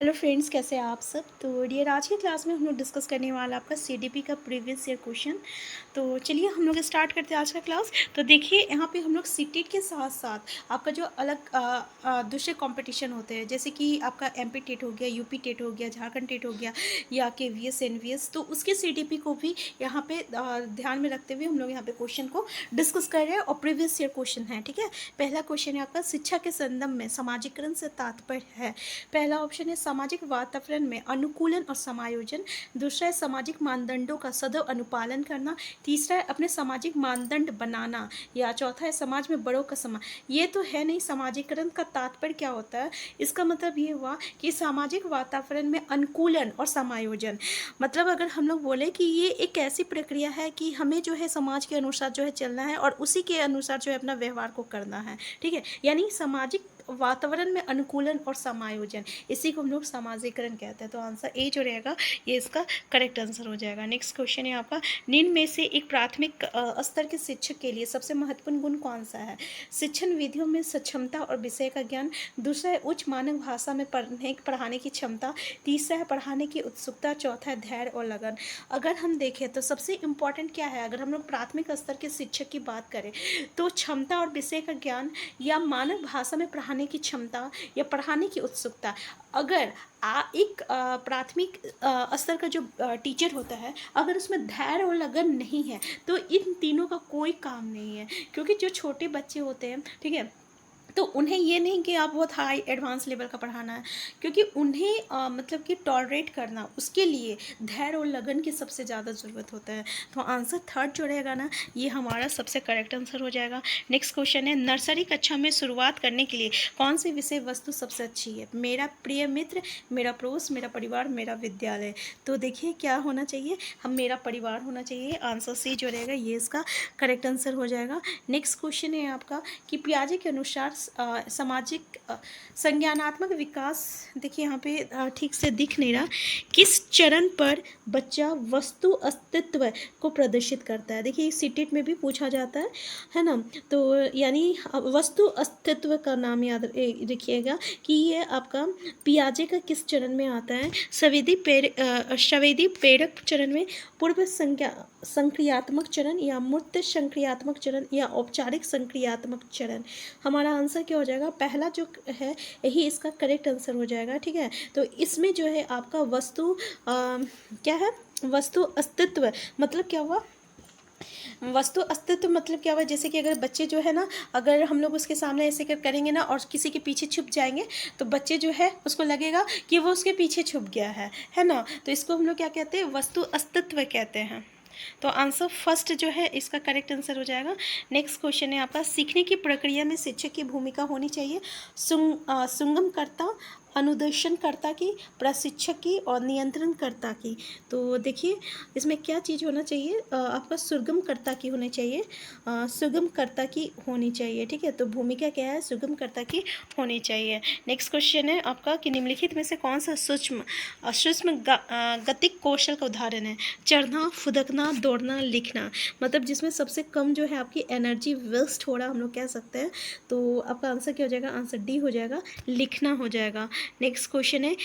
Hello friends, कैसे हैं आप सब। तो डियर, आज की क्लास में हम लोग डिस्कस करने वाला आपका सीडीपी का प्रीवियस ईयर क्वेश्चन। तो चलिए हम लोग स्टार्ट करते हैं आज का क्लास। तो देखिए, यहाँ पे हम लोग सीटेट के साथ साथ आपका जो अलग दूसरे कंपटीशन होते हैं, जैसे कि आपका एमपी टेट हो गया, यूपी टेट हो गया, झारखंड टेट हो गया, या केवीएस एनवीएस, तो उसके सीडीपी को भी यहाँ पे ध्यान में रखते हुए हम लोग यहाँ पे क्वेश्चन को डिस्कस कर रहे हैं। और प्रीवियस ईयर क्वेश्चन है, ठीक है। पहला क्वेश्चन है आपका, शिक्षा के संदर्भ में समाजीकरण से तात्पर्य है। पहला ऑप्शन है सामाजिक वातावरण में अनुकूलन और समायोजन। दूसरा है सामाजिक मानदंडों का सदैव अनुपालन करना। तीसरा है अपने सामाजिक मानदंड बनाना। या चौथा है समाज में बड़ों का सम्मान। ये तो है नहीं, समाजीकरण का तात्पर्य क्या होता है। इसका मतलब ये हुआ कि सामाजिक वातावरण में अनुकूलन और समायोजन, मतलब अगर हम लोग बोले कि ये एक ऐसी प्रक्रिया है कि हमें जो है समाज के अनुसार जो है चलना है और उसी के अनुसार जो है अपना व्यवहार को करना है, ठीक है। यानी सामाजिक वातावरण में अनुकूलन और समायोजन, इसी को हम लोग समाजीकरण कहते हैं। तो आंसर ए जो रहेगा ये इसका करेक्ट आंसर हो जाएगा। नेक्स्ट क्वेश्चन है आपका, निम्न में से एक प्राथमिक स्तर के शिक्षक के लिए सबसे महत्वपूर्ण गुण कौन सा है। शिक्षण विधियों में सक्षमता और विषय का ज्ञान। दूसरा है उच्च मानक भाषा में पढ़ाने की क्षमता। तीसरा है पढ़ाने की उत्सुकता। चौथा है धैर्य और लगन। अगर हम देखें तो सबसे इम्पॉर्टेंट क्या है, अगर हम लोग प्राथमिक स्तर के शिक्षक की बात करें तो क्षमता और विषय का ज्ञान, या मानक भाषा में पढ़ाने की क्षमता, या पढ़ाने की उत्सुकता। अगर एक प्राथमिक स्तर का जो टीचर होता है, अगर उसमें धैर्य और लगन नहीं है तो इन तीनों का कोई काम नहीं है। क्योंकि जो छोटे बच्चे होते हैं, ठीक है, तो उन्हें ये नहीं कि आप बहुत हाई एडवांस लेवल का पढ़ाना है, क्योंकि उन्हें मतलब कि टॉलरेट करना, उसके लिए धैर्य और लगन की सबसे ज़्यादा ज़रूरत होता है। तो आंसर थर्ड जो रहेगा ना, ये हमारा सबसे करेक्ट आंसर हो जाएगा। नेक्स्ट क्वेश्चन है, नर्सरी कक्षा में शुरुआत करने के लिए कौन सी विषय वस्तु सबसे अच्छी है। मेरा प्रिय मित्र, मेरा पड़ोस, मेरा परिवार, मेरा विद्यालय। तो देखिए क्या होना चाहिए, हम मेरा परिवार होना चाहिए। आंसर सी जो रहेगा ये इसका करेक्ट आंसर हो जाएगा। नेक्स्ट क्वेश्चन है आपका कि पियाजे के अनुसार सामाजिक संज्ञानात्मक विकास, देखिए यहाँ पे ठीक से दिख नहीं रहा, किस चरण पर बच्चा वस्तु अस्तित्व को प्रदर्शित करता है। देखिए सीटेट में भी पूछा जाता है ना। तो यानी वस्तु अस्तित्व का नाम याद रखिएगा कि ये आपका पियाजे का किस चरण में आता है। संवेदी प्रेरक चरण में, पूर्व संक्रियात्मक चरण, या मूर्त संक्रियात्मक चरण, या औपचारिक संक्रियात्मक चरण। हमारा आंसर क्या हो जाएगा, पहला जो है यही इसका करेक्ट आंसर हो जाएगा, ठीक है। तो इसमें जो है आपका वस्तु क्या है, वस्तु अस्तित्व मतलब क्या हुआ, वस्तु अस्तित्व मतलब क्या हुआ, जैसे कि अगर बच्चे जो है ना, अगर हम लोग उसके सामने ऐसे करेंगे ना और किसी के पीछे छुप जाएंगे, तो बच्चे जो है उसको लगेगा कि वो उसके पीछे छुप गया है ना। तो इसको हम लोग क्या कहते हैं, वस्तु अस्तित्व कहते हैं। तो आंसर फर्स्ट जो है इसका करेक्ट आंसर हो जाएगा। नेक्स्ट क्वेश्चन है आपका, सीखने की प्रक्रिया में शिक्षक की भूमिका होनी चाहिए सुगमकर्ता, अनुदेशनकर्ता की, प्रशिक्षक की, और नियंत्रणकर्ता की। तो देखिए इसमें क्या चीज़ होना चाहिए, आपका सुगमकर्ता की होनी चाहिए, सुगमकर्ता की होनी चाहिए, ठीक है। तो भूमिका क्या है, सुगमकर्ता की होनी चाहिए। नेक्स्ट क्वेश्चन है आपका कि निम्नलिखित में से कौन सा सूक्ष्म गतिक कौशल का उदाहरण है। चढ़ना, फुदकना, दौड़ना, लिखना, मतलब जिसमें सबसे कम जो है आपकी एनर्जी वेस्ट हो रहा हम लोग कह सकते हैं। तो आपका आंसर क्या हो जाएगा, आंसर डी हो जाएगा, लिखना हो जाएगा। नेक्स्ट क्वेश्चन है,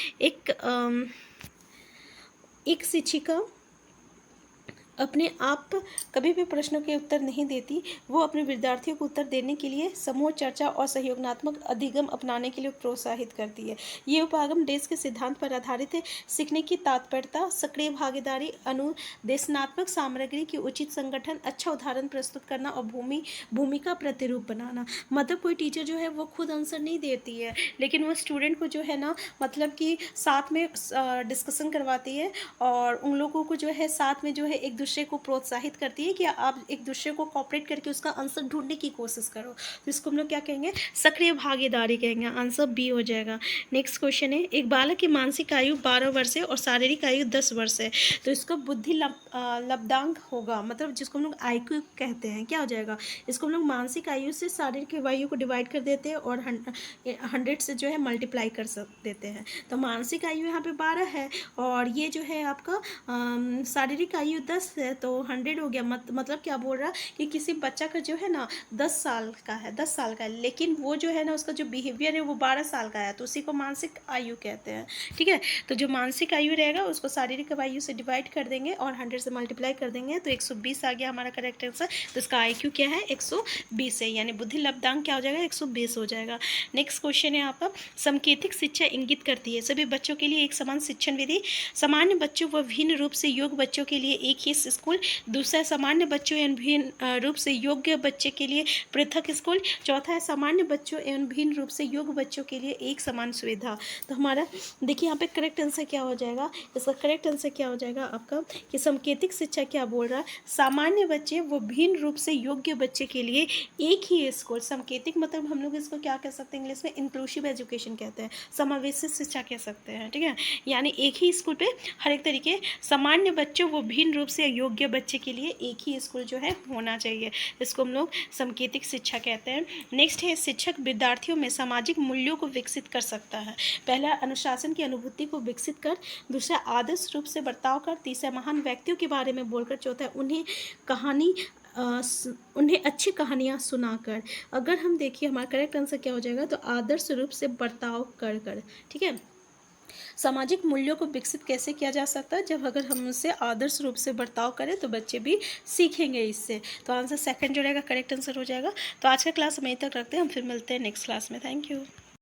एक शिक्षिका अपने आप कभी भी प्रश्नों के उत्तर नहीं देती, वो अपने विद्यार्थियों को उत्तर देने के लिए समूह चर्चा और सहयोगात्मक अधिगम अपनाने के लिए प्रोत्साहित करती है। ये उपागम देश के सिद्धांत पर आधारित है। सीखने की तात्पर्यता, सक्रिय भागीदारी, अनुदेशनात्मक सामग्री की उचित संगठन, अच्छा उदाहरण प्रस्तुत करना, और भूमिका प्रतिरूप बनाना। मतलब कोई टीचर जो है वो खुद आंसर नहीं देती है, लेकिन वो स्टूडेंट को जो है ना, मतलब कि साथ में डिस्कशन करवाती है, और उन लोगों को जो है साथ में जो है एक दूसरे को प्रोत्साहित करती है कि आप एक दूसरे को कोऑपरेट करके उसका आंसर ढूंढने की कोशिश करो। तो इसको हम लोग क्या कहेंगे, सक्रिय भागीदारी कहेंगे। आंसर बी हो जाएगा। नेक्स्ट क्वेश्चन है, एक बालक की मानसिक आयु 12 वर्ष है और शारीरिक आयु 10 वर्ष है, तो इसका बुद्धि लब्धांक होगा, मतलब जिसको हम लोग IQ कहते हैं, क्या हो जाएगा, इसको हम लोग मानसिक आयु से शारीरिक आयु को डिवाइड कर देते हैं और 100 से जो है मल्टीप्लाई कर देते हैं। तो मानसिक आयु यहाँ पे 12 है, और ये जो है आपका शारीरिक आयु 10 है तो 100 हो गया, मतलब क्या बोल रहा है कि किसी बच्चा का जो है ना 10 साल का है, 10 साल का है, लेकिन वो जो है ना उसका जो बिहेवियर है वो 12 साल का है, तो उसी को मानसिक आयु कहते हैं। ठीक है, तो जो मानसिक आयु रहेगा उसको शारीरिक आयु से डिवाइड कर देंगे और 100 से मल्टीप्लाई कर देंगे, तो 120 आ गया हमारा करेक्ट आंसर। तो इसका IQ क्या है, 120 है, यानी बुद्धि लब्धांक क्या हो जाएगा, 120 हो जाएगा। नेक्स्ट क्वेश्चन है आपका, समकेतिक शिक्षा इंगित करती है सभी बच्चों के लिए एक समान शिक्षण विधि। सामान्य बच्चों व भिन्न रूप से योग्य बच्चों के लिए एक ही स्कूल। दूसरा, सामान्य बच्चों एवं भिन्न रूप से योग्य बच्चे के लिए पृथक स्कूल। चौथा है, सामान्य बच्चों एवं भिन्न रूप से योग्य बच्चों के लिए एक समान सुविधा। तो हमारा देखिए यहाँ पे करेक्ट आंसर क्या हो जाएगा, इसका करेक्ट आंसर क्या हो जाएगा आपका कि समकेतिक शिक्षा क्या बोल रहा है, सामान्य बच्चे वो भिन्न रूप से योग्य बच्चे के लिए एक ही स्कूल। समकेतिक मतलब हम लोग इसको क्या कह सकते हैं इंग्लिश में, इंक्लूसिव एजुकेशन कहते हैं, समावेशी शिक्षा कह सकते हैं। ठीक है, यानी एक ही स्कूल पे हर एक तरीके सामान्य बच्चों वो भिन्न रूप से योग्य बच्चे के लिए एक ही स्कूल जो है होना चाहिए, इसको हम लोग समकेतिक शिक्षा कहते हैं। नेक्स्ट है, शिक्षक विद्यार्थियों में सामाजिक मूल्यों को विकसित कर सकता है। पहला, अनुशासन की अनुभूति को विकसित कर। दूसरा, आदर्श रूप से बर्ताव कर। तीसरा, महान व्यक्तियों के बारे में बोलकर। चौथा, उन्हें अच्छी कहानियाँ सुनाकर। अगर हम देखिए हमारा करेक्ट आंसर क्या हो जाएगा, तो आदर्श रूप से बर्ताव कर। ठीक है, सामाजिक मूल्यों को विकसित कैसे किया जा सकता है, जब अगर हम उससे आदर्श रूप से बर्ताव करें तो बच्चे भी सीखेंगे इससे। तो आंसर सेकंड जो रहेगा करेक्ट आंसर हो जाएगा। तो आज का क्लास हम यहीं तक रखते हैं, हम फिर मिलते हैं नेक्स्ट क्लास में। Thank you.